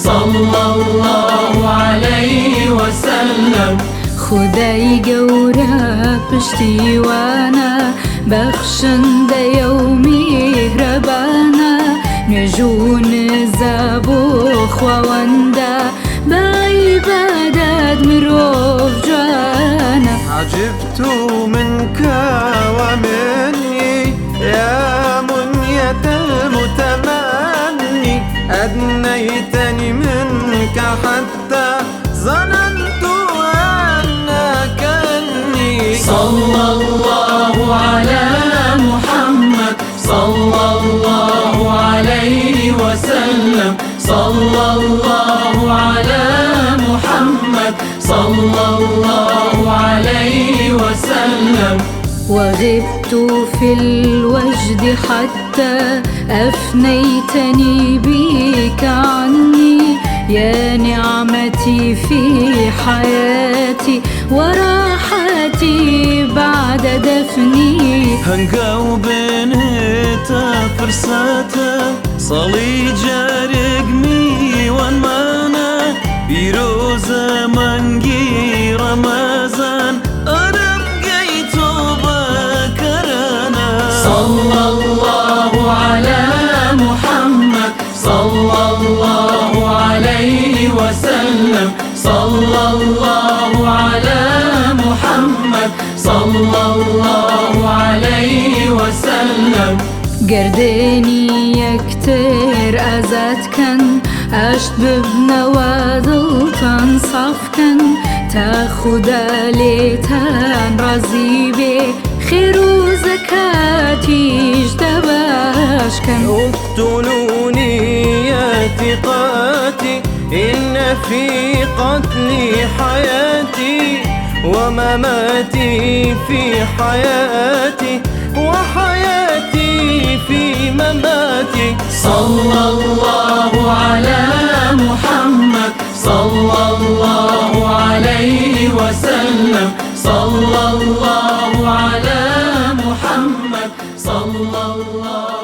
صلى الله عليه وسلم. خدای گەورە پشتیوانە بەخشندە و میهرەبانە نوێژ و نزا بۆ خواوەندە بە عیبادەت مرۆڤ جوانە. عجبت منك ومني يا منية المتمني أدنيتني منك حتى ظننت أنك أني. صلى الله على محمد صلى الله عليه وسلم. صلى الله على محمد صلى الله عليه وسلم. وغبت في الوجد حتى أفنيتني بك عني يا نعمتي في حياتي وراحتي بعد دفني. هنقاو بنيتا فرساتا صلي جارقمي وانمانا بيروزا منقي رمازان أرم قيتو بكرنا. صلى الله على محمد صلى الله عليه وسلم. صلى الله على محمد صلى الله عليه وسلم. گردێنی یەکتر ئازادکەن ئاشت ببنەوە دڵتان سافکەن تا خودا لێتان ڕازی بێ خێر و زەکاتیش دەباشکەن. اقتلوني يا ثقاتي إن في قتلي حياتي ومماتي في حياتي وحياتي في مماتي. صلى الله على محمد صلى الله عليه وسلم. صلى الله على محمد صلى الله